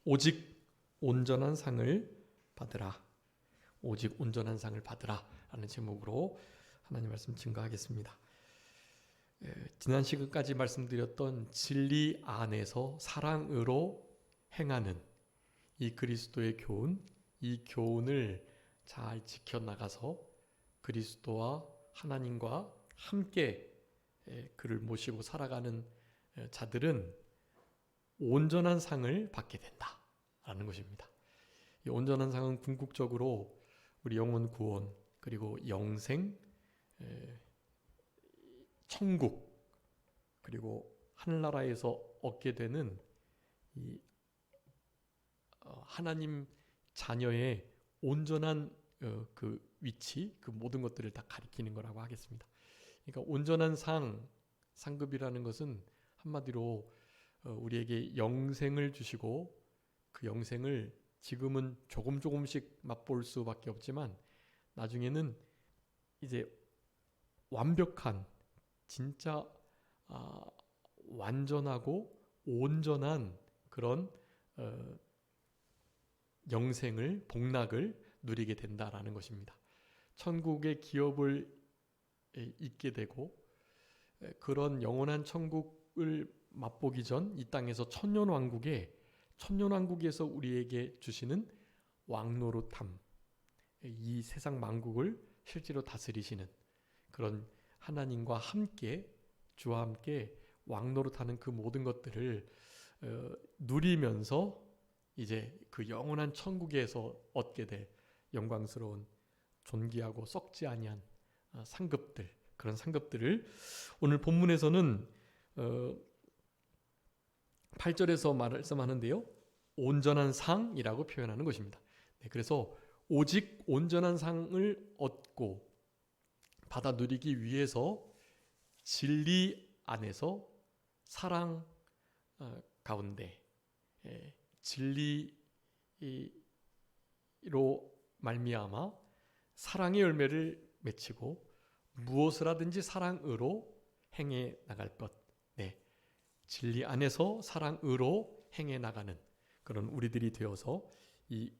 오직 온전한 상을 받으라. 오직 온전한 상을 받으라 라는 제목으로 하나님 말씀 증거하겠습니다. 지난 시간까지 말씀드렸던 진리 안에서 사랑으로 행하는 이 그리스도의 교훈, 이 교훈을 잘 지켜나가서 그리스도와 하나님과 함께 그를 모시고 살아가는 자들은 온전한 상을 받게 된다라는 것입니다. 이 온전한 상은 궁극적으로 우리 영혼 구원, 그리고 영생, 천국, 그리고 하늘나라에서 얻게 되는 이 하나님 자녀의 온전한 그 위치, 그 모든 것들을 다 가리키는 거라고 하겠습니다. 그러니까 온전한 상급이라는 것은 한마디로 우리에게 영생을 주시고 그 영생을 지금은 조금씩 맛볼 수밖에 없지만 나중에는 이제 완벽한 진짜 완전하고 온전한 그런 영생을, 복락을 누리게 된다라는 것입니다. 천국의 기업을 잊게 되고 그런 영원한 천국을 맛보기 전 이 땅에서 천년왕국에서 우리에게 주시는 왕노릇함, 이 세상 만국을 실제로 다스리시는 그런 하나님과 함께, 주와 함께 왕노릇하는 그 모든 것들을 누리면서 이제 그 영원한 천국에서 얻게 될 영광스러운 존귀하고 썩지 아니한 상급들, 그런 상급들을 오늘 본문에서는 8절에서 말씀하는데요, 온전한 상이라고 표현하는 것입니다. 그래서 오직 온전한 상을 얻고 받아 누리기 위해서 진리 안에서 사랑 가운데 진리로 말미암아 사랑의 열매를 맺히고 무엇을 하든지 사랑으로 행해 나갈 것, 진리 안에서 사랑으로 행해 나가는 그런 우리들이 되어서 이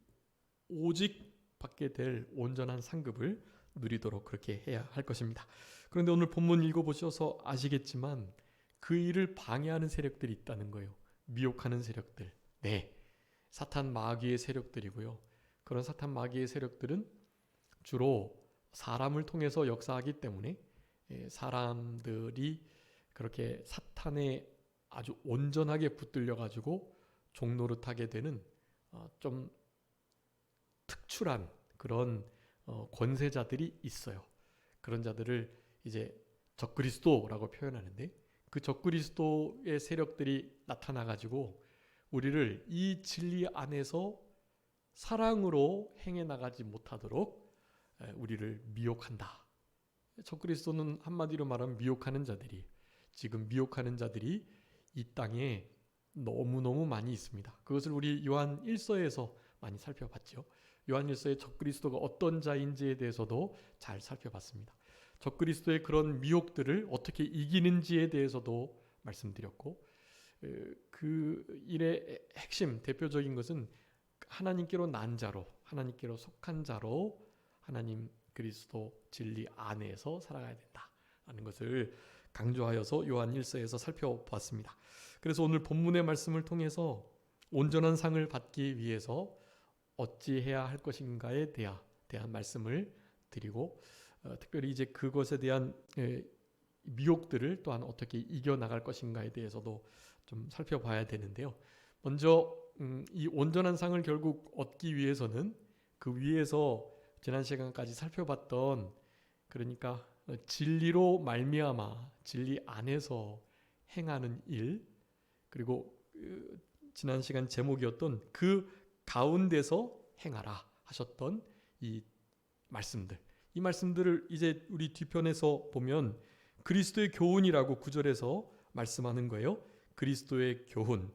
오직 받게 될 온전한 상급을 누리도록 그렇게 해야 할 것입니다. 그런데 오늘 본문 읽어보셔서 아시겠지만 그 일을 방해하는 세력들이 있다는 거예요. 미혹하는 세력들, 사탄 마귀의 세력들이고요. 그런 사탄 마귀의 세력들은 주로 사람을 통해서 역사하기 때문에 사람들이 그렇게 사탄에 아주 온전하게 붙들려 가지고 종노릇하게 되는 좀 특출한 그런 권세자들이 있어요. 그런 자들을 이제 적그리스도라고 표현하는데 그 적그리스도의 세력들이 나타나 가지고 우리를 이 진리 안에서 사랑으로 행해 나가지 못하도록 우리를 미혹한다. 적그리스도는 한마디로 말하면 미혹하는 자들이, 지금 미혹하는 자들이 이 땅에 너무너무 많이 있습니다. 그것을 우리 요한 1서에서 많이 살펴봤죠. 요한 1서의 적그리스도가 어떤 자인지에 대해서도 잘 살펴봤습니다. 적그리스도의 그런 미혹들을 어떻게 이기는지에 대해서도 말씀드렸고, 그 일의 핵심, 대표적인 것은 하나님께로 난 자로, 하나님께로 속한 자로 하나님 그리스도 진리 안에서 살아가야 된다라는 것을 강조하여서 요한 1서에서 살펴봤습니다. 그래서 오늘 본문의 말씀을 통해서 온전한 상을 받기 위해서 어찌해야 할 것인가에 대한 말씀을 드리고 특별히 이제 그것에 대한 미혹들을 또한 어떻게 이겨나갈 것인가에 대해서도 좀 살펴봐야 되는데요. 먼저 이 온전한 상을 결국 얻기 위해서는 그 위에서 지난 시간까지 살펴봤던, 그러니까 진리로 말미암아 진리 안에서 행하는 일, 그리고 지난 시간 제목이었던 그 가운데서 행하라 하셨던 이 말씀들, 이 말씀들을 이제 우리 뒤편에서 보면 그리스도의 교훈이라고 9절에서 말씀하는 거예요. 그리스도의 교훈,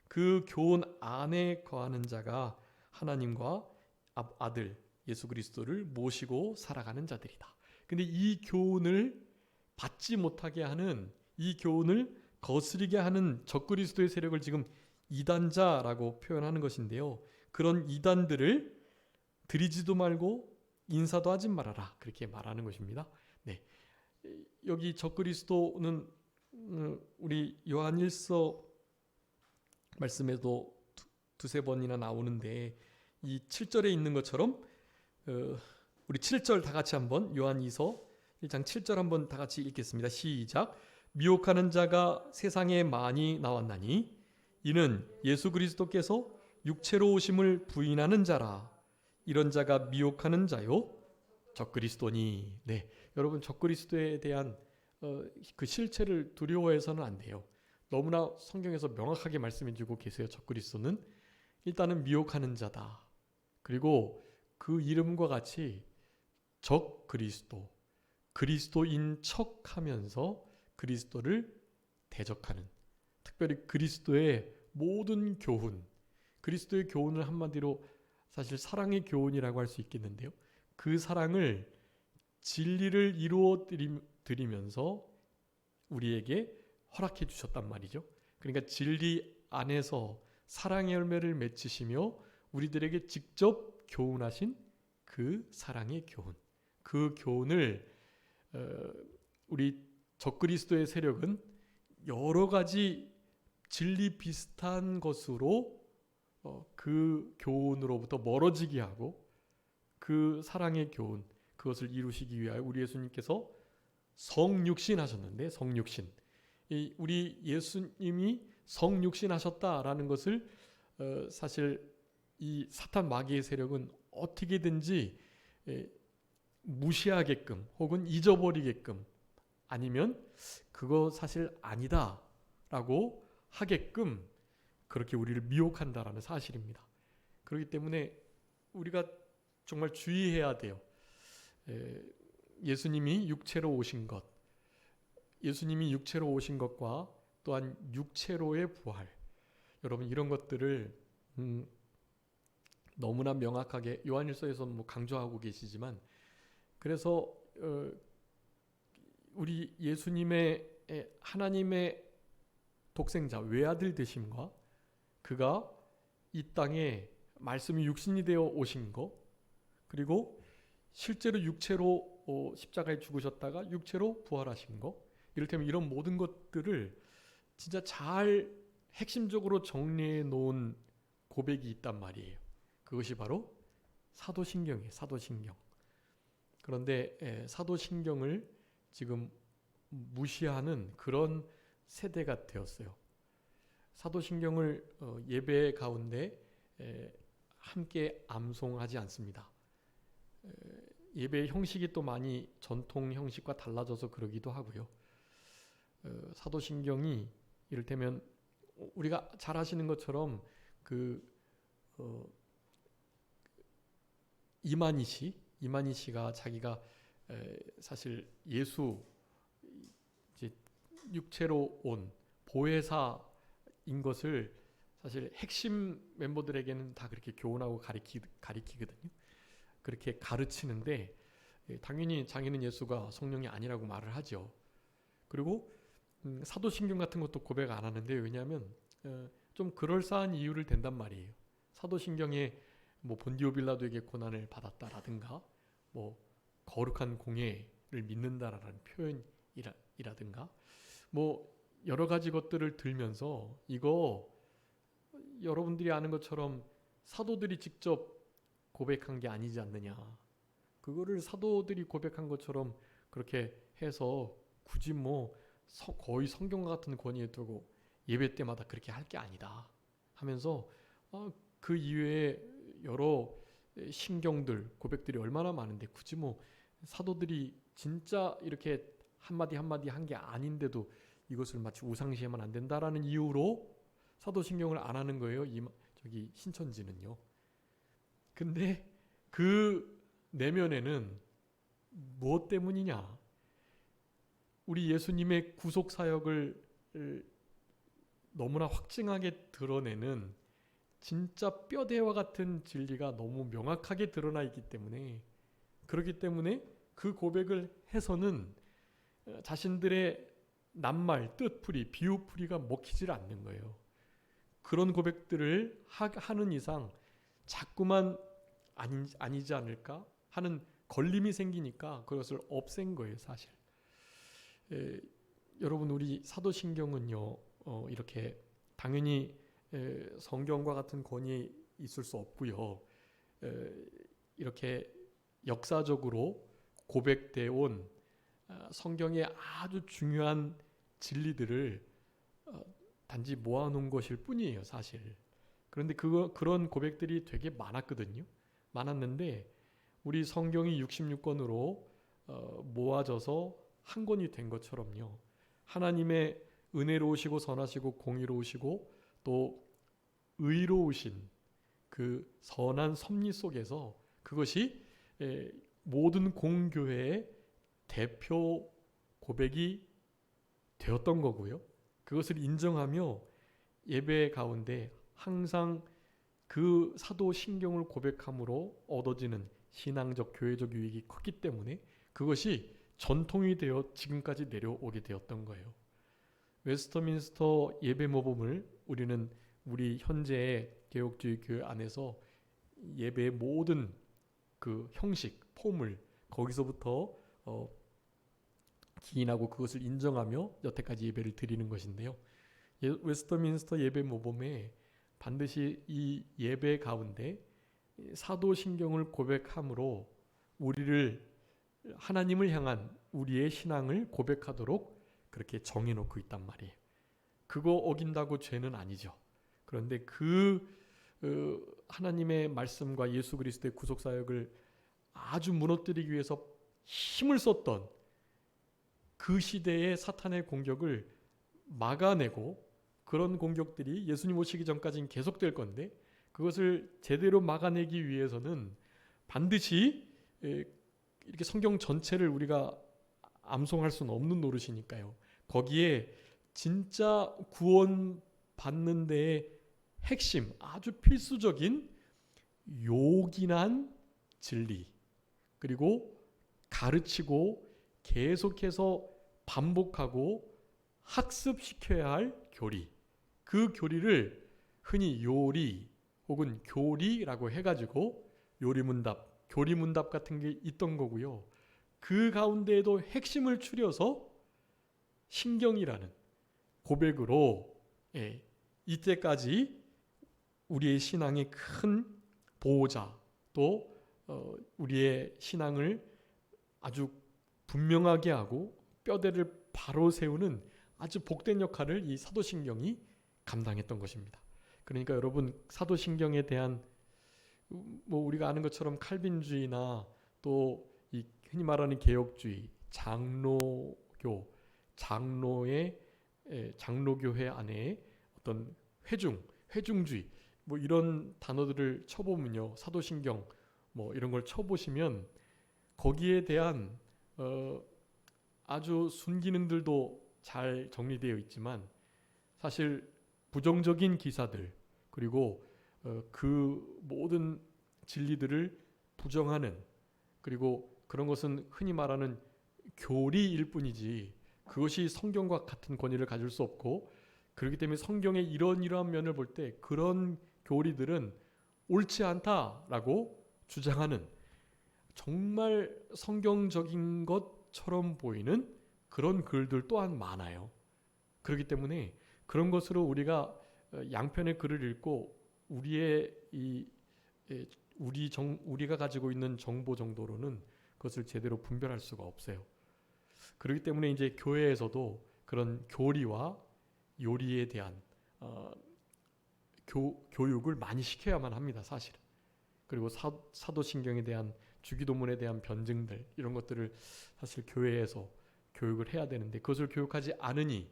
그 교훈 안에 거하는 자가 하나님과 아들 예수 그리스도를 모시고 살아가는 자들이다. 근데 이 교훈을 받지 못하게 하는, 이 교훈을 거스르게 하는 적그리스도의 세력을 지금 이단자라고 표현하는 것인데요. 그런 이단들을 드리지도 말고 인사도 하지 말아라. 그렇게 말하는 것입니다. 네. 여기 적그리스도는 우리 요한 1서 말씀에도 두세 번이나 나오는데 이 7절에 있는 것처럼 우리 7절 다 같이 한번 요한 2서 1장 7절 한번 다 같이 읽겠습니다. 시작. 미혹하는 자가 세상에 많이 나왔나니 이는 예수 그리스도께서 육체로 오심을 부인하는 자라. 이런 자가 미혹하는 자요 적그리스도니. 네, 여러분 적그리스도에 대한 그 실체를 두려워해서는 안 돼요. 너무나 성경에서 명확하게 말씀해주고 계세요. 적그리스도는 일단은 미혹하는 자다. 그리고 그 이름과 같이 적그리스도, 그리스도인 척하면서 그리스도를 대적하는, 특별히 그리스도의 모든 교훈, 그리스도의 교훈을 한마디로 사실 사랑의 교훈이라고 할 수 있겠는데요. 그 사랑을 진리를 이루어 드리면서 우리에게 허락해 주셨단 말이죠. 그러니까 진리 안에서 사랑의 열매를 맺히시며 우리들에게 직접 교훈하신 그 사랑의 교훈, 그 교훈을 우리 적그리스도의 세력은 여러 가지 진리 비슷한 것으로 그 교훈으로부터 멀어지게 하고 그 사랑의 교훈, 그것을 이루시기 위하여 우리 예수님께서 성육신 하셨는데, 성육신, 우리 예수님이 성육신 하셨다라는 것을 사실 이 사탄 마귀의 세력은 어떻게든지 무시하게끔 혹은 잊어버리게끔, 아니면 그거 사실 아니다라고 하게끔 그렇게 우리를 미혹한다라는 사실입니다. 그렇기 때문에 우리가 정말 주의해야 돼요. 예수님이 육체로 오신 것, 예수님이 육체로 오신 것과 또한 육체로의 부활, 여러분 이런 것들을 너무나 명확하게 요한일서에서 강조하고 계시지만, 그래서 우리 예수님의 하나님의 독생자 외아들 되심과 그가 이 땅에 말씀이 육신이 되어 오신 것, 그리고 실제로 육체로 십자가에 죽으셨다가 육체로 부활하신 것, 이를테면 이런 모든 것들을 진짜 잘 핵심적으로 정리해 놓은 고백이 있단 말이에요. 그것이 바로 사도신경이에요. 사도신경. 그런데 사도신경을 지금 무시하는 그런 세대가 되었어요. 사도신경을 예배 가운데 함께 암송하지 않습니다. 예배의 형식이 또 많이 전통 형식과 달라져서 그러기도 하고요. 사도신경이 이를테면 우리가 잘 아시는 것처럼 이만희 씨가 자기가 사실 예수 이제 육체로 온 보혜사인 것을 사실 핵심 멤버들에게는 다 그렇게 교훈하고 가리키거든요. 그렇게 가르치는데 당연히 자기는 예수가 성령이 아니라고 말을 하죠. 그리고 사도신경 같은 것도 고백 안 하는데, 왜냐하면 좀 그럴싸한 이유를 댄단 말이에요. 사도신경에 본디오 빌라도에게 고난을 받았다라든가 거룩한 공예를 믿는다라는 표현이라든가 여러 가지 것들을 들면서, 이거 여러분들이 아는 것처럼 사도들이 직접 고백한 게 아니지 않느냐, 그거를 사도들이 고백한 것처럼 그렇게 해서 굳이 거의 성경과 같은 권위에 두고 예배 때마다 그렇게 할 게 아니다 하면서 그 이외에 여러 신경들, 고백들이 얼마나 많은데 굳이 사도들이 진짜 이렇게 한마디 한마디 한 게 아닌데도 이것을 마치 우상시하면 안 된다라는 이유로 사도신경을 안 하는 거예요. 저기 신천지는요. 근데 그 내면에는 무엇 때문이냐? 우리 예수님의 구속 사역을 너무나 확증하게 드러내는 진짜 뼈대와 같은 진리가 너무 명확하게 드러나 있기 때문에, 그렇기 때문에 그 고백을 해서는 자신들의 낱말, 뜻풀이, 비유풀이가 먹히질 않는 거예요. 그런 고백들을 하는 이상 자꾸만 아니지 않을까 하는 걸림이 생기니까 그것을 없앤 거예요, 사실. 여러분, 우리 사도신경은요, 이렇게 당연히 성경과 같은 권위 있을 수 없고요. 이렇게 역사적으로 고백되어 온 성경의 아주 중요한 진리들을 단지 모아놓은 것일 뿐이에요, 사실. 그런데 그런 고백들이 되게 많았거든요. 많았는데 우리 성경이 66권으로 모아져서 한 권이 된 것처럼요. 하나님의 은혜로우시고 선하시고 공의로우시고 또 의로우신 그 선한 섭리 속에서 그것이 모든 공교회의 대표 고백이 되었던 거고요. 그것을 인정하며 예배 가운데 항상 그 사도신경을 고백함으로 얻어지는 신앙적 교회적 유익이 컸기 때문에 그것이 전통이 되어 지금까지 내려오게 되었던 거예요. 웨스터민스터 예배 모범을 우리는 우리 현재의 개혁주의 교회 안에서 예배의 모든 그 형식, 폼을 거기서부터 기인하고 그것을 인정하며 여태까지 예배를 드리는 것인데요. 웨스터민스터 예배 모범에 반드시 이 예배 가운데 사도신경을 고백함으로 하나님을 향한 우리의 신앙을 고백하도록 그렇게 정해놓고 있단 말이에요. 그거 어긴다고 죄는 아니죠. 그런데 하나님의 말씀과 예수 그리스도의 구속사역을 아주 무너뜨리기 위해서 힘을 썼던 그 시대의 사탄의 공격을 막아내고, 그런 공격들이 예수님 오시기 전까지는 계속될 건데 그것을 제대로 막아내기 위해서는 반드시 이렇게 성경 전체를 우리가 암송할 수는 없는 노릇이니까요. 거기에 진짜 구원 받는 데의 핵심, 아주 필수적인 요긴한 진리, 그리고 가르치고 계속해서 반복하고 학습시켜야 할 교리, 그 교리를 흔히 요리 혹은 교리라고 해가지고 요리문답, 교리문답 같은 게 있던 거고요. 그 가운데에도 핵심을 추려서 신경이라는 고백으로 이때까지 우리의 신앙의 큰 보호자, 또 우리의 신앙을 아주 분명하게 하고 뼈대를 바로 세우는 아주 복된 역할을 이 사도신경이 감당했던 것입니다. 그러니까 여러분, 사도신경에 대한 우리가 아는 것처럼 칼빈주의나 또 이 흔히 말하는 개혁주의, 장로교회 안에 어떤 회중주의 이런 단어들을 쳐보면요, 사도신경 이런 걸 쳐보시면 거기에 대한 아주 순기능들도 잘 정리되어 있지만 사실 부정적인 기사들, 그리고 그 모든 진리들을 부정하는, 그리고 그런 것은 흔히 말하는 교리일 뿐이지 그것이 성경과 같은 권위를 가질 수 없고, 그렇기 때문에 성경의 이러한 면을 볼 때 그런 교리들은 옳지 않다라고 주장하는 정말 성경적인 것처럼 보이는 그런 글들 또한 많아요. 그렇기 때문에 그런 것으로 우리가 양편의 글을 읽고 우리가 가지고 있는 정보 정도로는 그것을 제대로 분별할 수가 없어요. 그렇기 때문에 이제 교회에서도 그런 교리와 요리에 대한 교육을 많이 시켜야만 합니다, 사실은. 그리고 사도신경에 대한 주기도문에 대한 변증들, 이런 것들을 사실 교회에서 교육을 해야 되는데 그것을 교육하지 않으니,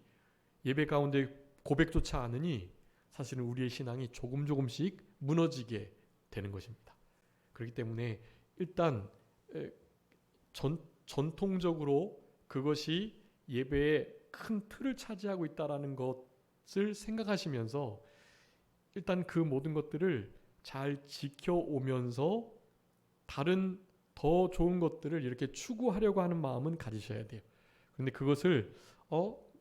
예배 가운데 고백조차 않으니 사실은 우리의 신앙이 조금씩 무너지게 되는 것입니다. 그렇기 때문에 일단 전통적으로 그것이 예배의 큰 틀을 차지하고 있다는 것을 생각하시면서 일단 그 모든 것들을 잘 지켜오면서 다른 더 좋은 것들을 이렇게 추구하려고 하는 마음은 가지셔야 돼요. 그런데 그것을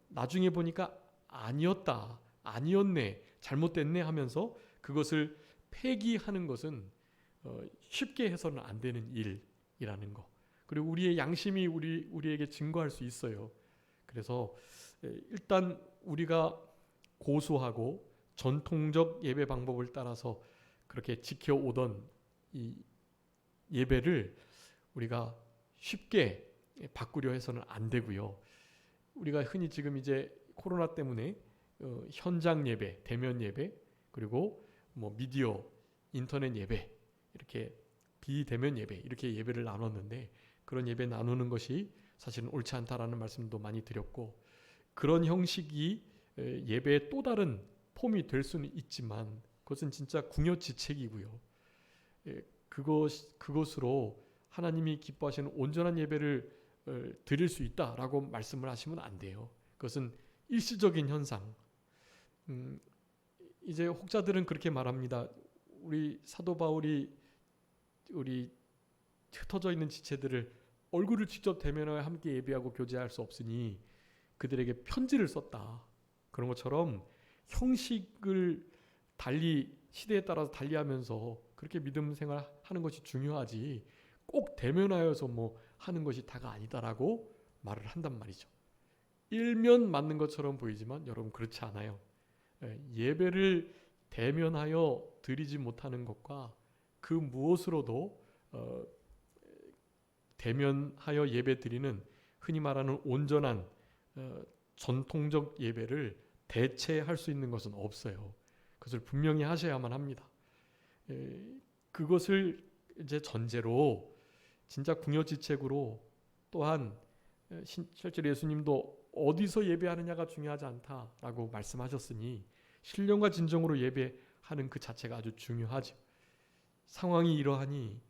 나중에 보니까 아니었네, 잘못됐네 하면서 그것을 폐기하는 것은 쉽게 해서는 안 되는 일이라는 거. 그리고 우리의 양심이 우리에게 증거할 수 있어요. 그래서 일단 우리가 고수하고 전통적 예배 방법을 따라서 그렇게 지켜오던 이 예배를 우리가 쉽게 바꾸려 해서는 안 되고요. 우리가 흔히 지금 이제 코로나 때문에 현장 예배, 대면 예배, 그리고 뭐 미디어, 인터넷 예배, 이렇게 비대면 예배, 이렇게 예배를 나눴는데, 그런 예배 나누는 것이 사실은 옳지 않다라는 말씀도 많이 드렸고, 그런 형식이 예배의 또 다른 폼이 될 수는 있지만 그것은 진짜 궁여지책이고요. 그것으로 하나님이 기뻐하시는 온전한 예배를 드릴 수 있다라고 말씀을 하시면 안 돼요. 그것은 일시적인 현상. 이제 혹자들은 그렇게 말합니다. 우리 사도 바울이 우리 흩어져 있는 지체들을 얼굴을 직접 대면하여 함께 예배하고 교제할 수 없으니 그들에게 편지를 썼다. 그런 것처럼 형식을 달리, 시대에 따라서 달리하면서 그렇게 믿음 생활하는 것이 중요하지 꼭 대면하여서 뭐 하는 것이 다가 아니다라고 말을 한단 말이죠. 일면 맞는 것처럼 보이지만 여러분 그렇지 않아요. 예배를 대면하여 드리지 못하는 것과 그 무엇으로도 대면하여 예배 드리는 흔히 말하는 온전한 전통적 예배를 대체할 수 있는 것은 없어요. 그것을 분명히 하셔야만 합니다. 그것을 이제 전제로 진짜 궁여지책으로, 또한 실제로 예수님도 어디서 예배하느냐가 중요하지 않다라고 말씀하셨으니 신령과 진정으로 예배하는 그 자체가 아주 중요하죠. 상황이 이러하니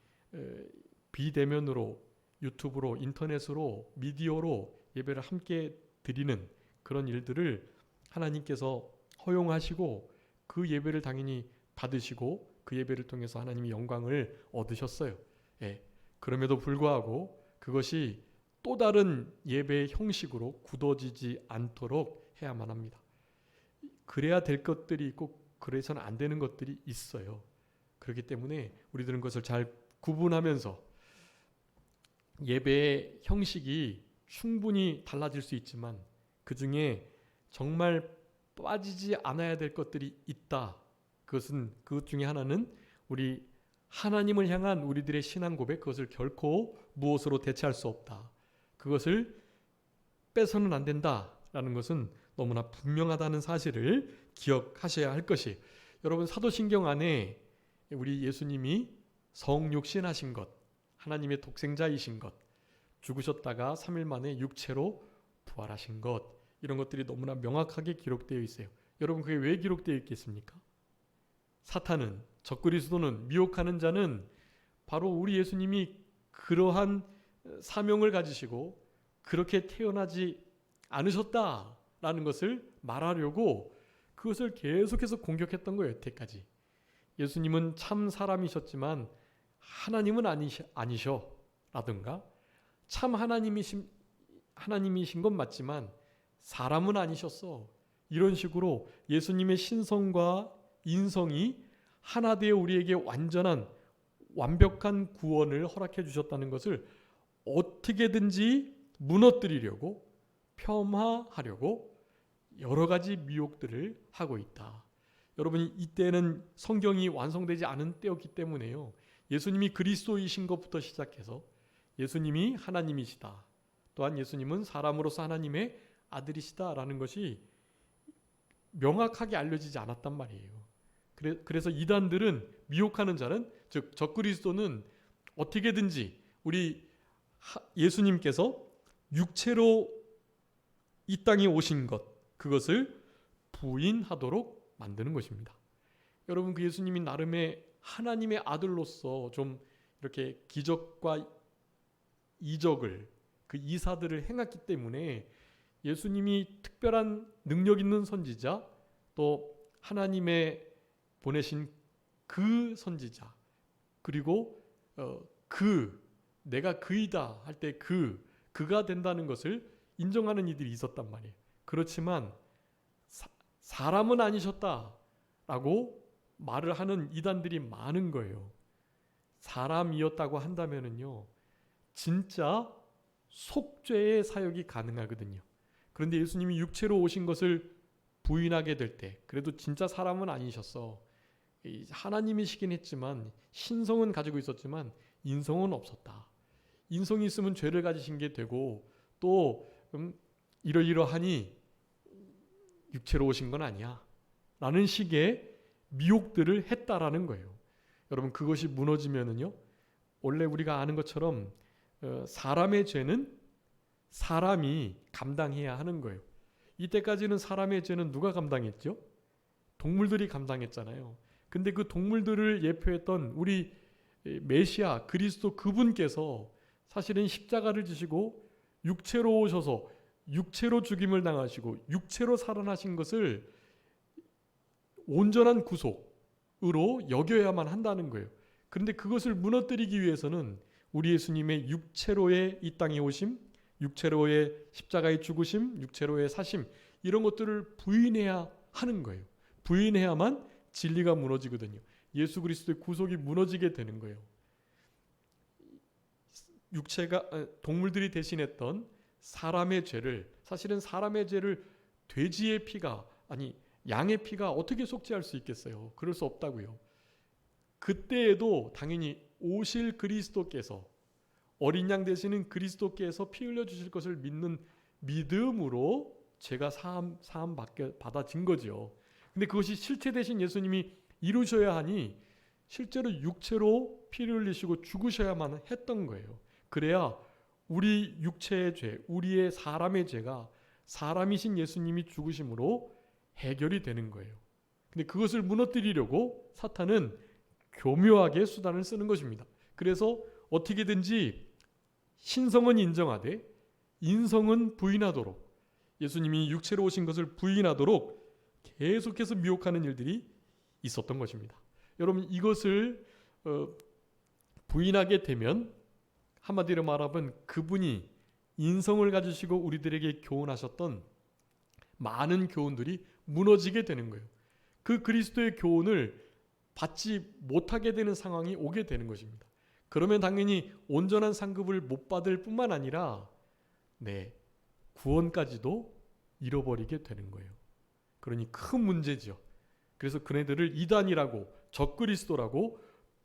비대면으로, 유튜브로, 인터넷으로, 미디어로 예배를 함께 드리는 그런 일들을 하나님께서 허용하시고 그 예배를 당연히 받으시고 그 예배를 통해서 하나님이 영광을 얻으셨어요. 그럼에도 불구하고 그것이 또 다른 예배의 형식으로 굳어지지 않도록 해야만 합니다. 그래야 될 것들이 있고 그래서는 안 되는 것들이 있어요. 그렇기 때문에 우리들은 그것을 잘 구분하면서 예배의 형식이 충분히 달라질 수 있지만 그 중에 정말 빠지지 않아야 될 것들이 있다. 그것 중에 하나는 우리 하나님을 향한 우리들의 신앙 고백, 그것을 결코 무엇으로 대체할 수 없다. 그것을 빼서는 안 된다라는 것은 너무나 분명하다는 사실을 기억하셔야 할 것이, 여러분 사도신경 안에 우리 예수님이 성육신하신 것, 하나님의 독생자이신 것, 죽으셨다가 3일 만에 육체로 부활하신 것, 이런 것들이 너무나 명확하게 기록되어 있어요. 여러분 그게 왜 기록되어 있겠습니까? 사탄은, 적그리스도는, 미혹하는 자는 바로 우리 예수님이 그러한 사명을 가지시고 그렇게 태어나지 않으셨다라는 것을 말하려고 그것을 계속해서 공격했던 거예요. 여태까지. 예수님은 참 사람이셨지만 하나님은 아니셔 라든가, 참 하나님이신 건 맞지만 사람은 아니셨어, 이런 식으로 예수님의 신성과 인성이 하나 되어 우리에게 완벽한 구원을 허락해 주셨다는 것을 어떻게든지 무너뜨리려고, 폄하하려고 여러 가지 미혹들을 하고 있다. 여러분 이때는 성경이 완성되지 않은 때였기 때문에요. 예수님이 그리스도이신 것부터 시작해서 예수님이 하나님이시다, 또한 예수님은 사람으로서 하나님의 아들이시다라는 것이 명확하게 알려지지 않았단 말이에요. 그래서 이단들은, 미혹하는 자는, 즉 적그리스도는 어떻게든지 우리 예수님께서 육체로 이 땅에 오신 것, 그것을 부인하도록 만드는 것입니다. 여러분 그 예수님이 나름의 하나님의 아들로서 좀 이렇게 기적과 이적을, 그 이사들을 행했기 때문에 예수님이 특별한 능력 있는 선지자, 또 하나님의 보내신 그 선지자, 그리고 내가 그이다 할 때 그가 된다는 것을 인정하는 이들이 있었단 말이에요. 그렇지만 사람은 아니셨다, 라고 말을 하는 이단들이 많은 거예요. 사람이었다고 한다면은요, 진짜 속죄의 사역이 가능하거든요. 그런데 예수님이 육체로 오신 것을 부인하게 될 때, 그래도 진짜 사람은 아니셨어. 하나님이시긴 했지만 신성은 가지고 있었지만 인성은 없었다. 인성이 있으면 죄를 가지신 게 되고 또 이러이러하니 육체로 오신 건 아니야 라는 식의 미혹들을 했다라는 거예요. 여러분, 그것이 무너지면은요, 원래 우리가 아는 것처럼 사람의 죄는 사람이 감당해야 하는 거예요. 이때까지는 사람의 죄는 누가 감당했죠? 동물들이 감당했잖아요. 근데 그 동물들을 예표했던 우리 메시아 그리스도 그분께서 사실은 십자가를 지시고 육체로 오셔서 육체로 죽임을 당하시고 육체로 살아나신 것을 온전한 구속으로 여겨야만 한다는 거예요. 그런데 그것을 무너뜨리기 위해서는 우리 예수님의 육체로의 이 땅에 오심, 육체로의 십자가의 죽으심, 육체로의 사심, 이런 것들을 부인해야 하는 거예요. 부인해야만 진리가 무너지거든요. 예수 그리스도의 구속이 무너지게 되는 거예요. 육체가 동물들이 대신했던 사람의 죄를, 사실은 사람의 죄를 돼지의 피가, 아니 양의 피가 어떻게 속죄할 수 있겠어요? 그럴 수 없다고요. 그때에도 당연히 오실 그리스도께서, 어린 양 되시는 그리스도께서 피 흘려 주실 것을 믿는 믿음으로 죄가 사함 받아진 거죠. 근데 그것이 실체 대신 예수님이 이루셔야 하니 실제로 육체로 피를 흘리시고 죽으셔야만 했던 거예요. 그래야 우리 육체의 죄, 우리의 사람의 죄가 사람이신 예수님이 죽으심으로 해결이 되는 거예요. 근데 그것을 무너뜨리려고 사탄은 교묘하게 수단을 쓰는 것입니다. 그래서 어떻게든지 신성은 인정하되 인성은 부인하도록, 예수님이 육체로 오신 것을 부인하도록 계속해서 미혹하는 일들이 있었던 것입니다. 여러분, 이것을 부인하게 되면 한마디로 말하면 그분이 인성을 가지시고 우리들에게 교훈하셨던 많은 교훈들이 무너지게 되는 거예요. 그 그리스도의 교훈을 받지 못하게 되는 상황이 오게 되는 것입니다. 그러면 당연히 온전한 상급을 못 받을 뿐만 아니라 구원까지도 잃어버리게 되는 거예요. 그러니 큰 문제죠. 그래서 그네들을 이단이라고 적그리스도라고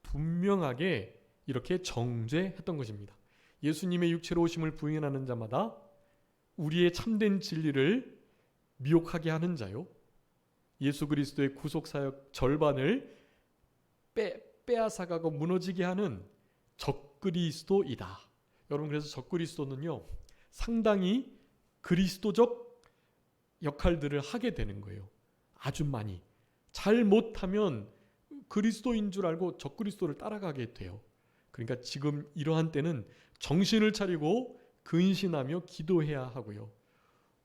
분명하게 이렇게 정죄했던 것입니다. 예수님의 육체로 오심을 부인하는 자마다 우리의 참된 진리를 미혹하게 하는 자요, 예수 그리스도의 구속사역 절반을 빼앗아가고 무너지게 하는 적그리스도이다. 여러분, 그래서 적그리스도는요, 상당히 그리스도적 역할들을 하게 되는 거예요. 아주 많이. 잘 못하면 그리스도인 줄 알고 적그리스도를 따라가게 돼요. 그러니까 지금 이러한 때는 정신을 차리고 근신하며 기도해야 하고요.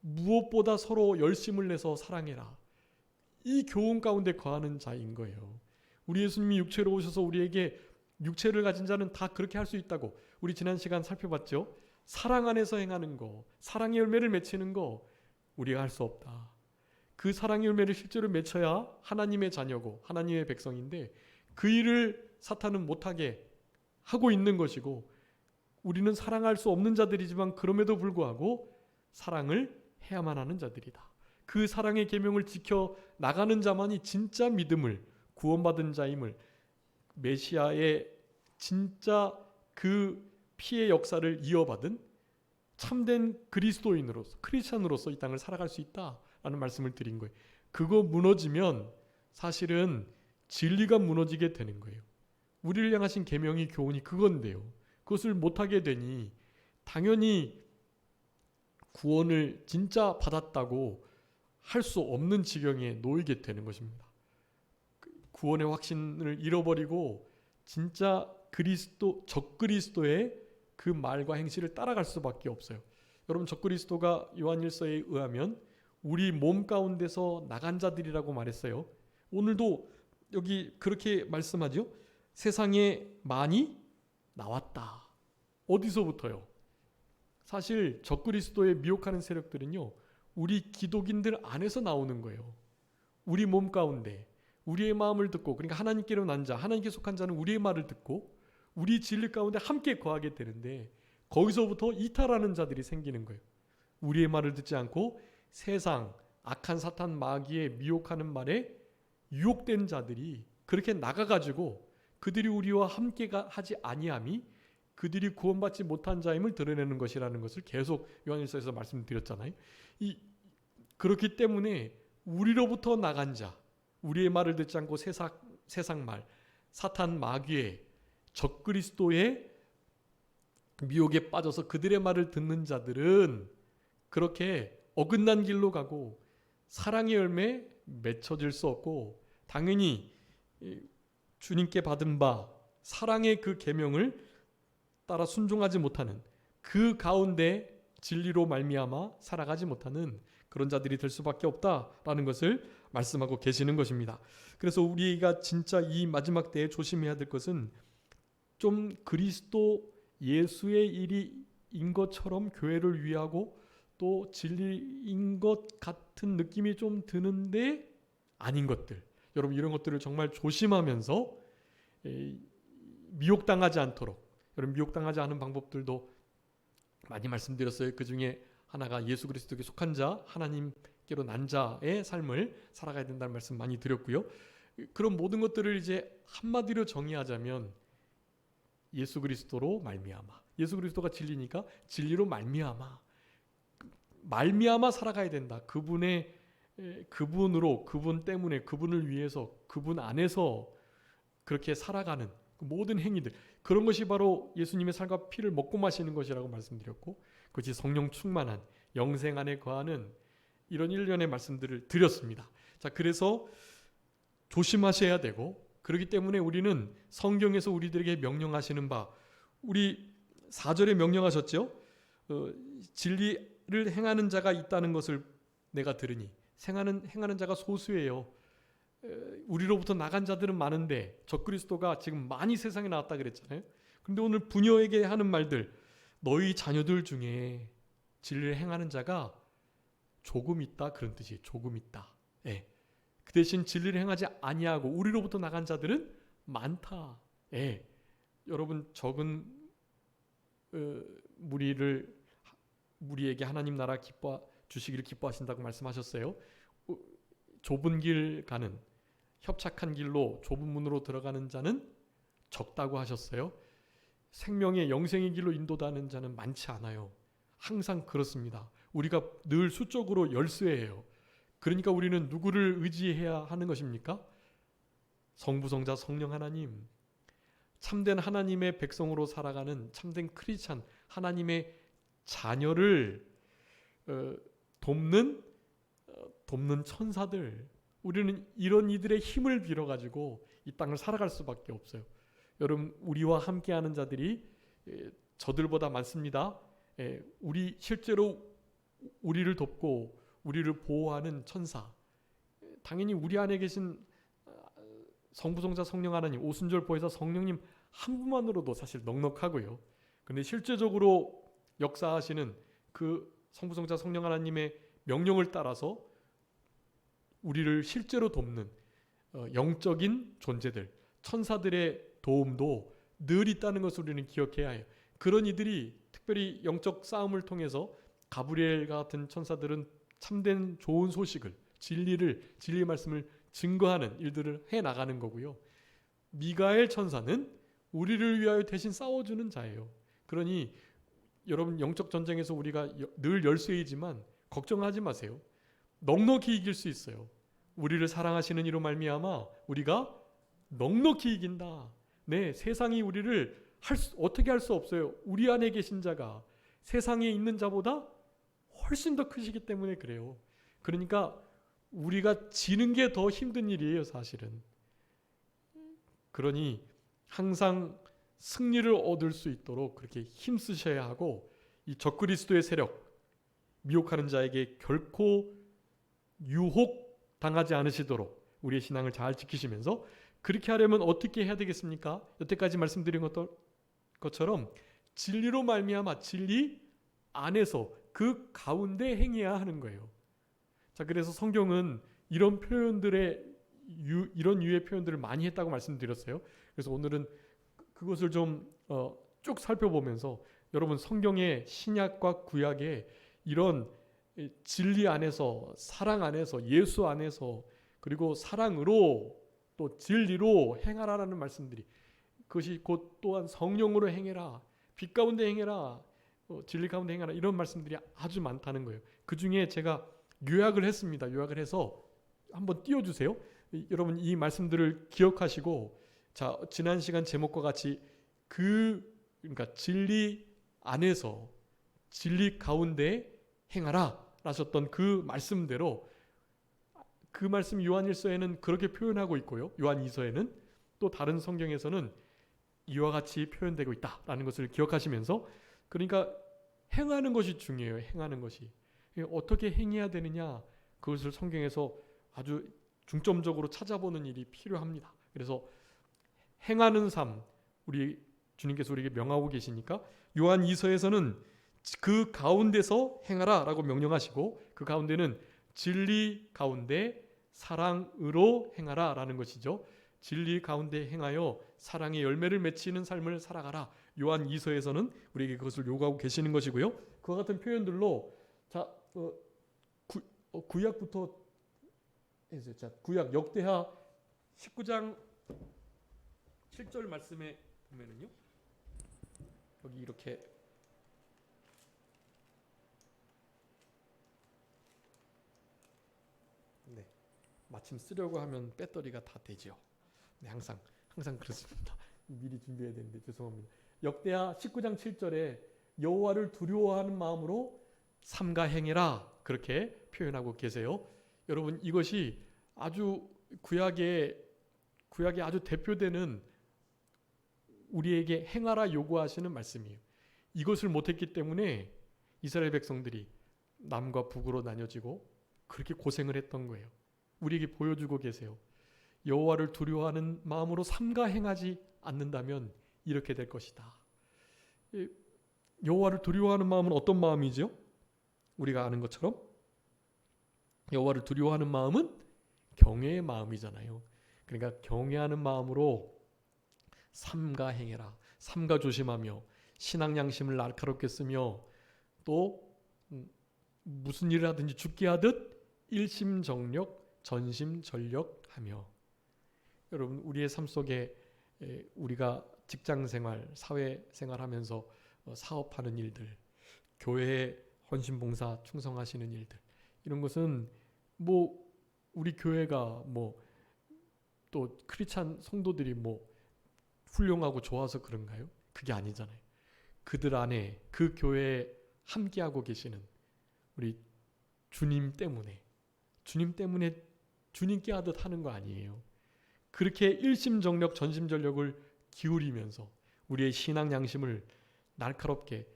무엇보다 서로 열심을 내서 사랑해라. 이 교훈 가운데 거하는 자인 거예요. 우리 예수님이 육체로 오셔서 우리에게 육체를 가진 자는 다 그렇게 할 수 있다고 우리 지난 시간 살펴봤죠. 사랑 안에서 행하는 거, 사랑의 열매를 맺히는 거 우리가 할 수 없다. 그 사랑의 열매를 실제로 맺혀야 하나님의 자녀고 하나님의 백성인데 그 일을 사탄은 못하게 하고 있는 것이고, 우리는 사랑할 수 없는 자들이지만 그럼에도 불구하고 사랑을 해야만 하는 자들이다. 그 사랑의 계명을 지켜 나가는 자만이 진짜 믿음을, 구원받은 자임을, 메시아의 진짜 그 피의 역사를 이어받은 참된 그리스도인으로서, 크리스찬으로서 이 땅을 살아갈 수 있다라는 말씀을 드린 거예요. 그거 무너지면 사실은 진리가 무너지게 되는 거예요. 우리를 향하신 계명이, 교훈이 그건데요. 그것을 못하게 되니 당연히 구원을 진짜 받았다고 할 수 없는 지경에 놓이게 되는 것입니다. 구원의 확신을 잃어버리고 진짜 그리스도, 적그리스도의 그 말과 행실을 따라갈 수밖에 없어요. 여러분, 적그리스도가 요한일서에 의하면 우리 몸 가운데서 나간 자들이라고 말했어요. 오늘도 여기 그렇게 말씀하죠. 세상에 많이 나왔다. 어디서부터요? 사실 적그리스도에 미혹하는 세력들은요, 우리 기독인들 안에서 나오는 거예요. 우리 몸 가운데, 우리의 마음을 듣고, 그러니까 하나님께로 난 자, 하나님께 속한 자는 우리의 말을 듣고 우리 진리 가운데 함께 거하게 되는데, 거기서부터 이탈하는 자들이 생기는 거예요. 우리의 말을 듣지 않고 세상, 악한 사탄 마귀의 미혹하는 말에 유혹된 자들이 그렇게 나가가지고 그들이 우리와 함께 하지 아니함이 그들이 구원받지 못한 자임을 드러내는 것이라는 것을 계속 요한일서에서 말씀드렸잖아요. 그렇기 때문에 우리로부터 나간 자, 우리의 말을 듣지 않고 세상 말, 사탄 마귀의 적그리스도의 미혹에 빠져서 그들의 말을 듣는 자들은 그렇게 어긋난 길로 가고 사랑의 열매 맺혀질 수 없고, 당연히 주님께 받은 바 사랑의 그 계명을 따라 순종하지 못하는, 그 가운데 진리로 말미암아 살아가지 못하는 그런 자들이 될 수밖에 없다라는 것을 말씀하고 계시는 것입니다. 그래서 우리가 진짜 이 마지막 때에 조심해야 될 것은, 좀 그리스도 예수의 일인 것처럼 교회를 위하고 또 진리인 것 같은 느낌이 좀 드는데 아닌 것들, 여러분 이런 것들을 정말 조심하면서 미혹당하지 않도록, 여러분 미혹당하지 않은 방법들도 많이 말씀드렸어요. 그 중에 하나가 예수 그리스도께 속한 자, 하나님께로 난 자의 삶을 살아가야 된다는 말씀 많이 드렸고요. 그런 모든 것들을 이제 한마디로 정의하자면 예수 그리스도로 말미암아, 예수 그리스도가 진리니까 진리로 말미암아 살아가야 된다. 그분으로, 그분 때문에, 그분을 위해서, 그분 안에서 그렇게 살아가는 모든 행위들, 그런 것이 바로 예수님의 살과 피를 먹고 마시는 것이라고 말씀드렸고, 그것이 성령 충만한 영생 안에 거하는 이런 일련의 말씀들을 드렸습니다. 자, 그래서 조심하셔야 되고, 그렇기 때문에 우리는 성경에서 우리들에게 명령하시는 바, 우리 4절에 명령하셨죠. 진리를 행하는 자가 있다는 것을 내가 들으니, 행하는 자가 소수예요. 우리로부터 나간 자들은 많은데 적그리스도가 지금 많이 세상에 나왔다 그랬잖아요. 그런데 오늘 부녀에게 하는 말들, 너희 자녀들 중에 진리를 행하는 자가 조금 있다, 그런 뜻이에요. 조금 있다. 예. 그 대신 진리를 행하지 아니하고 우리로부터 나간 자들은 많다. 예. 여러분 적은 무리에게 하나님 나라 주시기를 기뻐하신다고 말씀하셨어요. 좁은 길 가는, 협착한 길로 좁은 문으로 들어가는 자는 적다고 하셨어요. 생명의 영생의 길로 인도하는 자는 많지 않아요. 항상 그렇습니다. 우리가 늘 수적으로 열쇠예요. 그러니까 우리는 누구를 의지해야 하는 것입니까? 성부성자 성령 하나님, 참된 하나님의 백성으로 살아가는 참된 크리스찬, 하나님의 자녀를 돕는 천사들, 우리는 이런 이들의 힘을 빌어가지고 이 땅을 살아갈 수밖에 없어요. 여러분, 우리와 함께하는 자들이 저들보다 많습니다. 우리 실제로 우리를 돕고 우리를 보호하는 천사, 당연히 우리 안에 계신 성부성자 성령 하나님, 오순절 보혜사 성령님 한 분만으로도 사실 넉넉하고요. 그런데 실제적으로 역사하시는 그 성부성자 성령 하나님의 명령을 따라서 우리를 실제로 돕는 영적인 존재들, 천사들의 도움도 늘 있다는 것을 우리는 기억해야 해요. 그런 이들이 특별히 영적 싸움을 통해서 가브리엘 같은 천사들은 참된 좋은 소식을, 진리의 말씀을 증거하는 일들을 해나가는 거고요. 미가엘 천사는 우리를 위하여 대신 싸워주는 자예요. 그러니 여러분, 영적 전쟁에서 우리가 늘 열쇠이지만 걱정하지 마세요. 넉넉히 이길 수 있어요. 우리를 사랑하시는 이로 말미암아 우리가 넉넉히 이긴다. 네, 세상이 우리를 어떻게 할 수 없어요. 우리 안에 계신 자가 세상에 있는 자보다 훨씬 더 크시기 때문에 그래요. 그러니까 우리가 지는 게 더 힘든 일이에요, 사실은. 그러니 항상 승리를 얻을 수 있도록 그렇게 힘쓰셔야 하고, 이 적그리스도의 세력, 미혹하는 자에게 결코 유혹당하지 않으시도록 우리의 신앙을 잘 지키시면서, 그렇게 하려면 어떻게 해야 되겠습니까? 여태까지 말씀드린 것처럼 진리로 말미암아 진리 안에서 그 가운데 행해야 하는 거예요. 자, 그래서 성경은 이런 표현들의 이런 유의 표현들을 많이 했다고 말씀드렸어요. 그래서 오늘은 그것을 좀 쭉 살펴보면서 여러분 성경의 신약과 구약의 이런 진리 안에서, 사랑 안에서, 예수 안에서, 그리고 사랑으로 또 진리로 행하라라는 말씀들이, 그것이 곧 또한 성령으로 행해라, 빛 가운데 행해라, 진리 가운데 행하라, 이런 말씀들이 아주 많다는 거예요. 그 중에 제가 요약을 했습니다. 요약을 해서 한번 띄워주세요. 여러분 이 말씀들을 기억하시고, 자, 지난 시간 제목과 같이 그러니까 진리 안에서 진리 가운데 행하라 하셨던 그 말씀대로, 그 말씀 요한일서에는 그렇게 표현하고 있고요. 요한이서에는 또 다른 성경에서는 이와 같이 표현되고 있다라는 것을 기억하시면서, 그러니까 행하는 것이 중요해요. 행하는 것이 어떻게 행해야 되느냐, 그것을 성경에서 아주 중점적으로 찾아보는 일이 필요합니다. 그래서 행하는 삶, 우리 주님께서 우리에게 명하고 계시니까 요한 2서에서는 그 가운데서 행하라 라고 명령하시고, 그 가운데는 진리 가운데 사랑으로 행하라 라는 것이죠. 진리 가운데 행하여 사랑의 열매를 맺히는 삶을 살아가라. 요한 2서에서는 우리에게 그것을 요구하고 계시는 것이고요. 그와 같은 표현들로, 자, 구약부터 해서, 자, 구약 역대하 19장 7절 말씀에 보면은요, 여기 이렇게 마침 쓰려고 하면 배터리가 다 되죠. 네, 항상 그렇습니다. 미리 준비해야 되는데 죄송합니다. 역대하 19장 7절에 여호와를 두려워하는 마음으로 삼가 행해라, 그렇게 표현하고 계세요. 여러분 이것이 아주 구약에 아주 대표되는 우리에게 행하라 요구하시는 말씀이에요. 이것을 못했기 때문에 이스라엘 백성들이 남과 북으로 나뉘어지고 그렇게 고생을 했던 거예요. 우리에게 보여주고 계세요. 여호와를 두려워하는 마음으로 삼가 행하지 않는다면 이렇게 될 것이다. 여호와를 두려워하는 마음은 어떤 마음이죠? 우리가 아는 것처럼 여호와를 두려워하는 마음은 경외의 마음이잖아요. 그러니까 경외하는 마음으로 삼가 행해라, 삼가 조심하며 신앙 양심을 날카롭게 쓰며, 또 무슨 일을 하든지 죽게 하듯 일심정력 전심전력하며. 여러분 우리의 삶 속에 우리가 직장생활, 사회생활하면서 사업하는 일들, 교회에 헌신봉사 충성하시는 일들, 이런 것은 뭐 우리 교회가 뭐 또 크리스찬 성도들이 뭐 훌륭하고 좋아서 그런가요? 그게 아니잖아요. 그들 안에, 그 교회에 함께하고 계시는 우리 주님 때문에 주님께 하듯 하는 거 아니에요. 그렇게 일심정력 전심전력을 기울이면서 우리의 신앙 양심을 날카롭게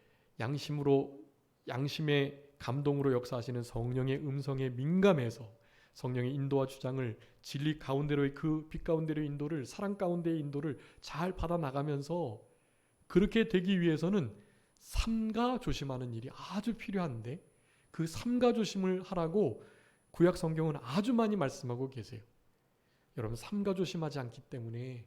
양심의 감동으로 역사하시는 성령의 음성에 민감해서 성령의 인도와 주장을, 진리 가운데로의 그 빛 가운데로의 인도를, 사랑 가운데의 인도를 잘 받아 나가면서, 그렇게 되기 위해서는 삼가 조심하는 일이 아주 필요한데, 그 삼가 조심을 하라고 구약 성경은 아주 많이 말씀하고 계세요. 여러분 삼가 조심하지 않기 때문에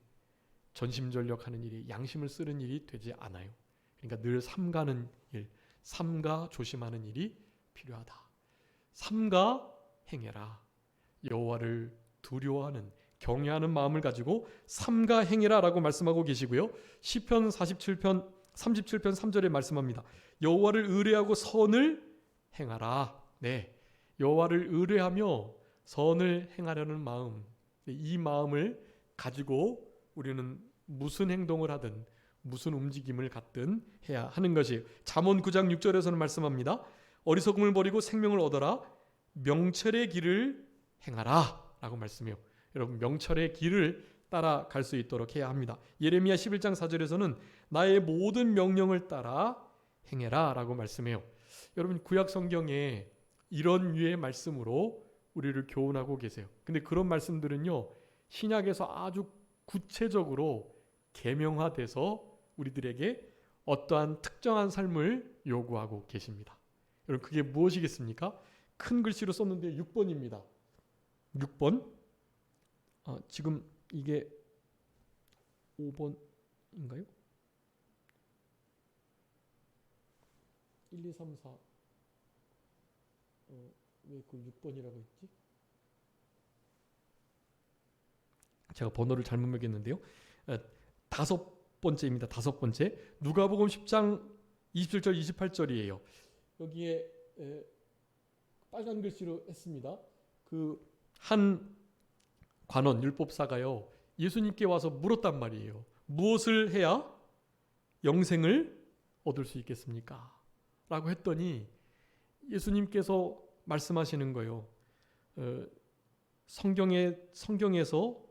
전심전력하는 일이, 양심을 쓰는 일이 되지 않아요. 그러니까 늘 삼가는 일, 삼가 조심하는 일이 필요하다. 삼가 행해라. 여호와를 두려워하는, 경외하는 마음을 가지고 삼가 행해라 라고 말씀하고 계시고요. 시편 37편 3절에 말씀합니다. 여호와를 의뢰하고 선을 행하라. 네, 여호와를 의뢰하며 선을 행하려는 마음, 이 마음을 가지고 우리는 무슨 행동을 하든 무슨 움직임을 갖든 해야 하는 것이에요. 잠언 9장 6절에서는 말씀합니다. 어리석음을 버리고 생명을 얻어라. 명철의 길을 행하라 라고 말씀해요. 여러분 명철의 길을 따라갈 수 있도록 해야 합니다. 예레미야 11장 4절에서는 나의 모든 명령을 따라 행해라 라고 말씀해요. 여러분 구약 성경에 이런 유의 말씀으로 우리를 교훈하고 계세요. 근데 그런 말씀들은요, 신약에서 아주 구체적으로 계명화돼서 우리들에게 어떠한 특정한 삶을 요구하고 계십니다. 여러분 그게 무엇이겠습니까? 큰 글씨로 썼는데 6번입니다. 6번 지금 이게 5번인가요? 1, 2, 3, 4 왜 그 6번이라고 했지? 제가 번호를 잘못 매겼는데요. 5번째입니다. 5번째. 누가복음 10장 27절 28절이에요. 여기에 빨간 글씨로 했습니다. 그 한 관원 율법사가요, 예수님께 와서 물었단 말이에요. 무엇을 해야 영생을 얻을 수 있겠습니까? 라고 했더니 예수님께서 말씀하시는 거예요. 성경에서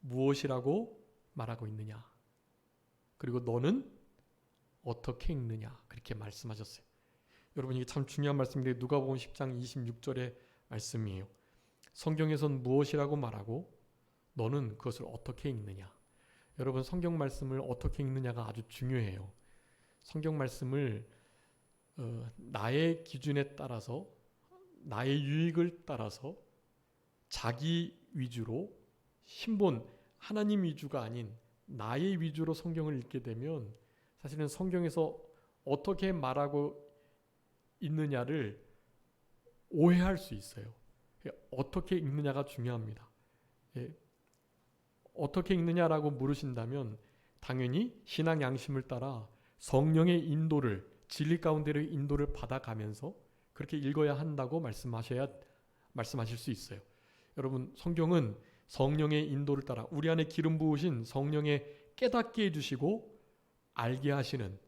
무엇이라고 말하고 있느냐? 그리고 너는 어떻게 읽느냐? 그렇게 말씀하셨어요. 여러분, 이게 참 중요한 말씀인데 누가복음 10장 26절의 말씀이에요. 성경에선 무엇이라고 말하고 너는 그것을 어떻게 읽느냐? 여러분, 성경 말씀을 어떻게 읽느냐가 아주 중요해요. 성경 말씀을 나의 기준에 따라서, 나의 유익을 따라서 자기 위주로, 신본 하나님 위주가 아닌 나의 위주로 성경을 읽게 되면 사실은 성경에서 어떻게 말하고 있느냐를 오해할 수 있어요. 어떻게 읽느냐가 중요합니다. 어떻게 읽느냐라고 물으신다면 당연히 신앙 양심을 따라 성령의 인도를, 진리 가운데의 인도를 받아가면서 그렇게 읽어야 한다고 말씀하실 수 있어요. 여러분, 성경은 성령의 인도를 따라 우리 안에 기름 부으신 성령의 깨닫게 해주시고 알게 하시는,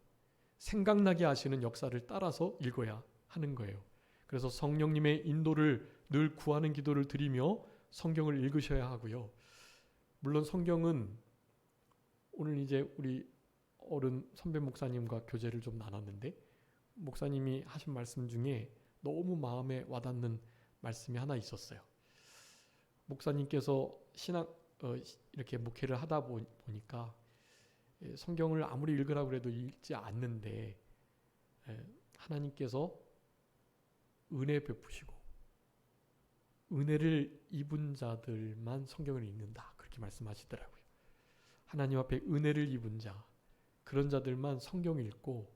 생각나게 하시는 역사를 따라서 읽어야 하는 거예요. 그래서 성령님의 인도를 늘 구하는 기도를 드리며 성경을 읽으셔야 하고요. 물론 성경은 오늘 이제 우리 어른 선배 목사님과 교제를 좀 나눴는데 목사님이 하신 말씀 중에 너무 마음에 와닿는 말씀이 하나 있었어요. 목사님께서 이렇게 목회를 하다 보니까 성경을 아무리 읽으라고 해도 읽지 않는데 하나님께서 은혜 베푸시고 은혜를 입은 자들만 성경을 읽는다, 그렇게 말씀하시더라고요. 하나님 앞에 은혜를 입은 자, 그런 자들만 성경을 읽고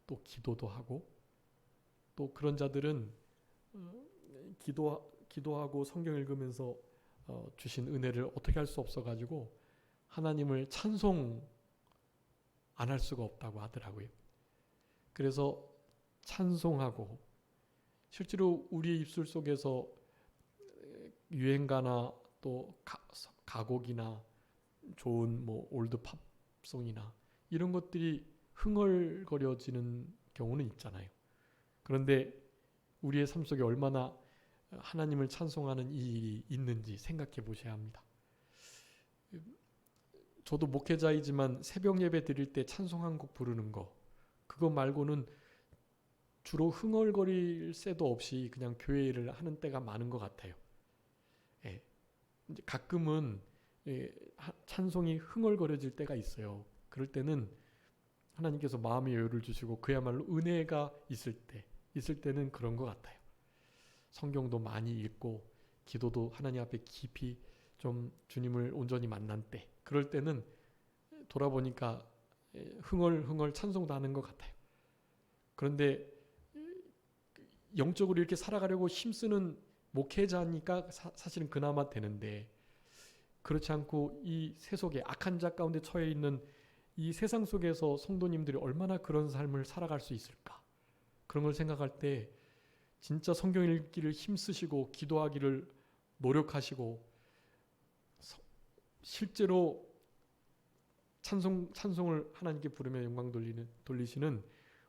또 기도도 하고, 또 그런 자들은 기도하고 성경 읽으면서 주신 은혜를 어떻게 할 수 없어가지고 하나님을 찬송 안 할 수가 없다고 하더라고요. 그래서 찬송하고, 실제로 우리의 입술 속에서 유행가나 또 가곡이나 좋은 올드 팝송이나 이런 것들이 흥얼거려지는 경우는 있잖아요. 그런데 우리의 삶 속에 얼마나 하나님을 찬송하는 이 일이 있는지 생각해 보셔야 합니다. 저도 목회자이지만 새벽 예배 드릴 때 찬송 한 곡 부르는 거, 그거 말고는 주로 흥얼거릴 새도 없이 그냥 교회를 하는 때가 많은 것 같아요. 가끔은 찬송이 흥얼거려질 때가 있어요. 그럴 때는 하나님께서 마음의 여유를 주시고 그야말로 은혜가 있을 때는 그런 것 같아요. 성경도 많이 읽고 기도도 하나님 앞에 깊이 좀 주님을 온전히 만난 때, 그럴 때는 돌아보니까 흥얼흥얼 찬송도 하는 것 같아요. 그런데 영적으로 이렇게 살아가려고 힘쓰는 목회자니까 사실은 그나마 되는데, 그렇지 않고 이 세속에 악한 자 가운데 처해 있는 이 세상 속에서 성도님들이 얼마나 그런 삶을 살아갈 수 있을까? 그런 걸 생각할 때 진짜 성경 읽기를 힘쓰시고 기도하기를 노력하시고 실제로 찬송을 하나님께 부르며 영광 돌리시는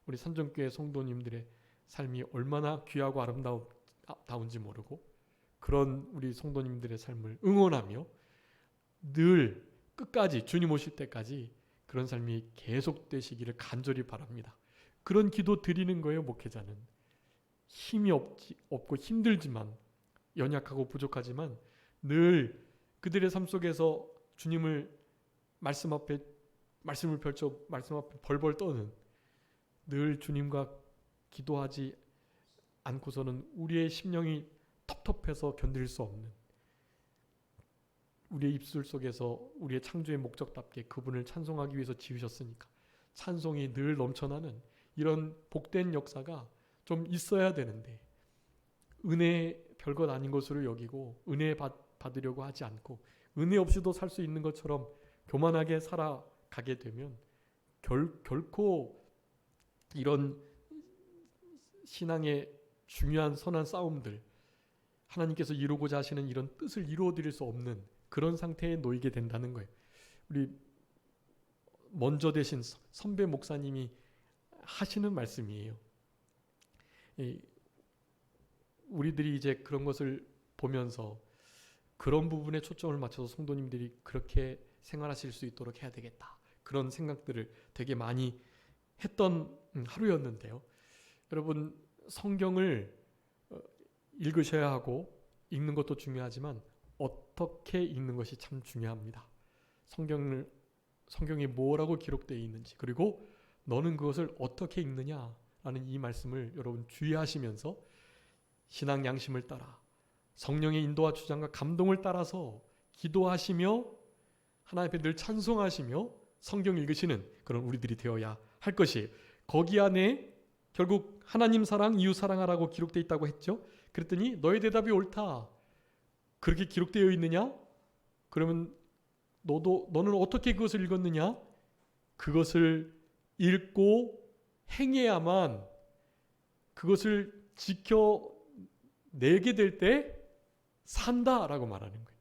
우리 산정교회 성도님들의 삶이 얼마나 귀하고 아름다운지 모르고, 그런 우리 성도님들의 삶을 응원하며 늘 끝까지 주님 오실 때까지 그런 삶이 계속되시기를 간절히 바랍니다. 그런 기도 드리는 거예요. 목회자는 힘이 없고 힘들지만, 연약하고 부족하지만 늘 그들의 삶 속에서 주님을 말씀을 펼쳐 말씀 앞에 벌벌 떠는, 늘 주님과 기도하지 않고서는 우리의 심령이 텁텁해서 견딜 수 없는 우리의 입술 속에서 우리의 창조의 목적답게 그분을 찬송하기 위해서 지으셨으니까 찬송이 늘 넘쳐나는 이런 복된 역사가 좀 있어야 되는데 은혜 별것 아닌 것으로 여기고 은혜 받으려고 하지 않고 은혜 없이도 살 수 있는 것처럼 교만하게 살아가게 되면 결코 이런 신앙의 중요한 선한 싸움들, 하나님께서 이루고자 하시는 이런 뜻을 이루어 드릴 수 없는 그런 상태에 놓이게 된다는 거예요. 우리 먼저 되신 선배 목사님이 하시는 말씀이에요. 우리들이 이제 그런 것을 보면서 그런 부분에 초점을 맞춰서 성도님들이 그렇게 생활하실 수 있도록 해야 되겠다. 그런 생각들을 되게 많이 했던 하루였는데요. 여러분, 성경을 읽으셔야 하고 읽는 것도 중요하지만 어떻게 읽는 것이 참 중요합니다. 성경이 뭐라고 기록되어 있는지, 그리고 너는 그것을 어떻게 읽느냐라는 이 말씀을 여러분 주의하시면서 신앙 양심을 따라 성령의 인도와 주장과 감동을 따라서 기도하시며 하나님 앞에 늘 찬송하시며 성경 읽으시는 그런 우리들이 되어야 할 것이에요. 거기 안에 결국 하나님 사랑, 이웃 사랑하라고 기록되어 있다고 했죠. 그랬더니 너의 대답이 옳다. 그렇게 기록되어 있느냐? 그러면 너는 어떻게 그것을 읽었느냐? 그것을 읽고 행해야만 그것을 지켜내게 될 때 산다라고 말하는 거예요.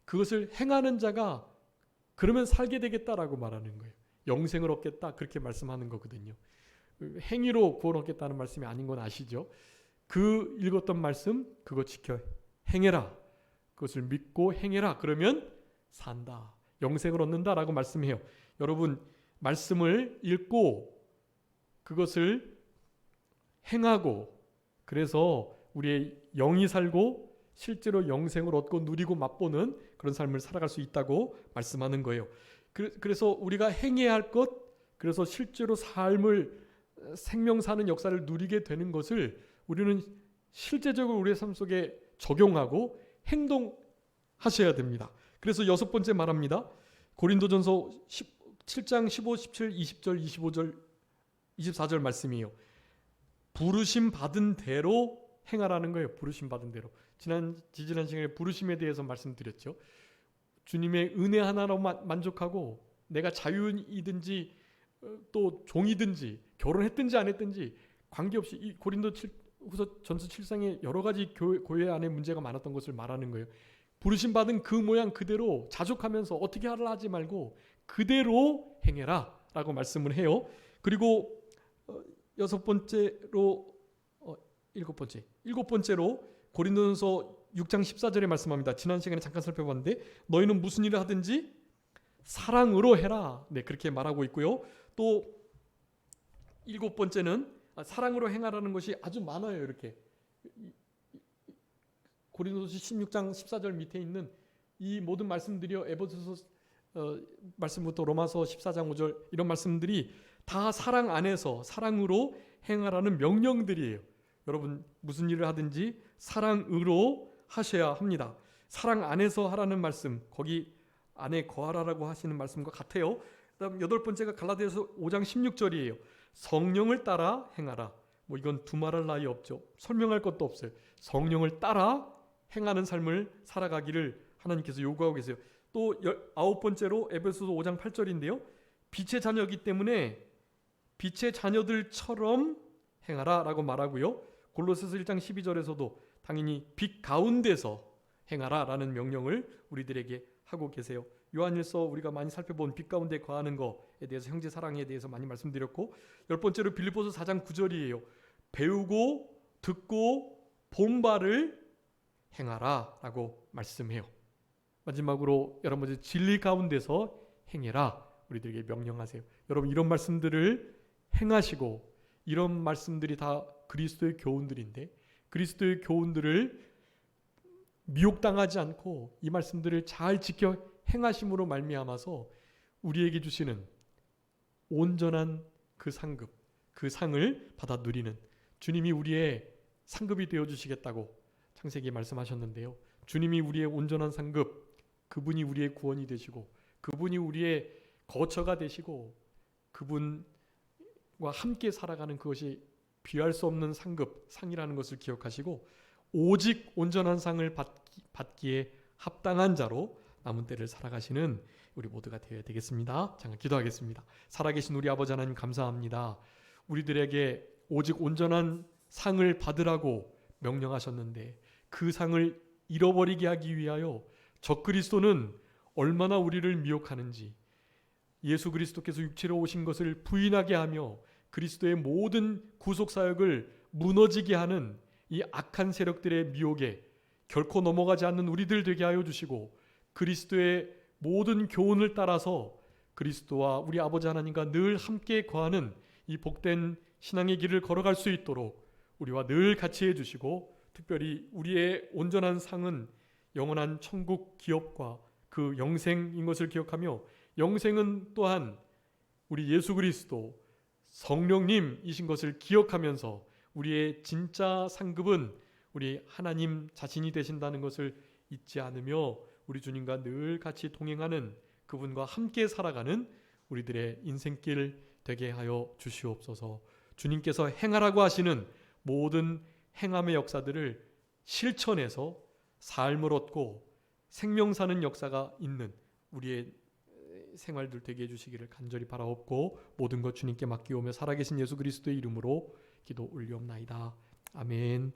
그것을 행하는 자가 그러면 살게 되겠다라고 말하는 거예요. 영생을 얻겠다 그렇게 말씀하는 거거든요. 행위로 구원 얻겠다는 말씀이 아닌 건 아시죠? 그 읽었던 말씀 그거 지켜 행해라. 그것을 믿고 행해라. 그러면 산다. 영생을 얻는다라고 말씀해요. 여러분, 말씀을 읽고 그것을 행하고 그래서 우리의 영이 살고 실제로 영생을 얻고 누리고 맛보는 그런 삶을 살아갈 수 있다고 말씀하는 거예요. 그래서 우리가 행해야 할 것, 그래서 실제로 삶을 생명 사는 역사를 누리게 되는 것을 우리는 실제적으로 우리의 삶 속에 적용하고 행동하셔야 됩니다. 그래서 6번째 말합니다. 고린도전서 7장 15, 17, 20절, 25절, 24절 말씀이에요. 부르심 받은 대로 행하라는 거예요. 부르심 받은 대로. 지난 시간에 부르심에 대해서 말씀드렸죠. 주님의 은혜 하나로 만족하고 내가 자유인이든지 또 종이든지 결혼했든지 안 했든지 관계없이 이 고린도 후서 전서 7장에 여러 가지 교회 안에 문제가 많았던 것을 말하는 거예요. 부르심 받은 그 모양 그대로 자족하면서 어떻게 하라 하지 말고 그대로 행해라 라고 말씀을 해요. 그리고 일곱 번째로 고린도전서 6장 14절에 말씀합니다. 지난 시간에 잠깐 살펴봤는데 너희는 무슨 일을 하든지 사랑으로 해라. 네, 그렇게 말하고 있고요. 또 7번째는 사랑으로 행하라는 것이 아주 많아요. 이렇게 고린도서 16장 14절 밑에 있는 이 모든 말씀들이요. 에베소서 말씀부터 로마서 14장 5절 이런 말씀들이 다 사랑 안에서 사랑으로 행하라는 명령들이에요. 여러분 무슨 일을 하든지 사랑으로 하셔야 합니다. 사랑 안에서 하라는 말씀, 거기 안에 거하라라고 하시는 말씀과 같아요. 그다음 8번째가 갈라디아서 5장 16절이에요. 성령을 따라 행하라. 뭐 이건 두말할 나위 없죠. 설명할 것도 없어요. 성령을 따라 행하는 삶을 살아가기를 하나님께서 요구하고 계세요. 또 9번째로 에베소서 5장 8절인데요. 빛의 자녀이기 때문에 빛의 자녀들처럼 행하라 라고 말하고요. 골로새서 1장 12절에서도 당연히 빛 가운데서 행하라 라는 명령을 우리들에게 하고 계세요. 요한일서 우리가 많이 살펴본 빛 가운데 거하는 것에 대해서 형제 사랑에 대해서 많이 말씀드렸고 10번째로 빌립보서 4장 9절이에요. 배우고 듣고 본 바를 행하라 라고 말씀해요. 마지막으로 여러분 진리 가운데서 행해라 우리들에게 명령하세요. 여러분 이런 말씀들을 행하시고 이런 말씀들이 다 그리스도의 교훈들인데 그리스도의 교훈들을 미혹당하지 않고 이 말씀들을 잘 지켜 행하심으로 말미암아서 우리에게 주시는 온전한 그 상급, 그 상을 받아 누리는 주님이 우리의 상급이 되어주시겠다고 창세기에 말씀하셨는데요. 주님이 우리의 온전한 상급, 그분이 우리의 구원이 되시고 그분이 우리의 거처가 되시고 그분과 함께 살아가는 그것이 비할 수 없는 상이라는 것을 기억하시고 오직 온전한 상을 받기에 합당한 자로 남은 때를 살아가시는 우리 모두가 되어야 되겠습니다. 잠깐 기도하겠습니다. 살아계신 우리 아버지 하나님 감사합니다. 우리들에게 오직 온전한 상을 받으라고 명령하셨는데 그 상을 잃어버리게 하기 위하여 적그리스도는 얼마나 우리를 미혹하는지, 예수 그리스도께서 육체로 오신 것을 부인하게 하며 그리스도의 모든 구속사역을 무너지게 하는 이 악한 세력들의 미혹에 결코 넘어가지 않는 우리들 되게 하여 주시고 그리스도의 모든 교훈을 따라서 그리스도와 우리 아버지 하나님과 늘 함께 거하는 이 복된 신앙의 길을 걸어갈 수 있도록 우리와 늘 같이 해주시고 특별히 우리의 온전한 상은 영원한 천국 기업과 그 영생인 것을 기억하며 영생은 또한 우리 예수 그리스도 성령님이신 것을 기억하면서 우리의 진짜 상급은 우리 하나님 자신이 되신다는 것을 잊지 않으며 우리 주님과 늘 같이 동행하는 그분과 함께 살아가는 우리들의 인생길 되게 하여 주시옵소서. 주님께서 행하라고 하시는 모든 행함의 역사들을 실천해서 삶을 얻고 생명 사는 역사가 있는 우리의 생활들 되게 해주시기를 간절히 바라옵고 모든 것 주님께 맡기오며 살아계신 예수 그리스도의 이름으로 기도 올리옵나이다. 아멘.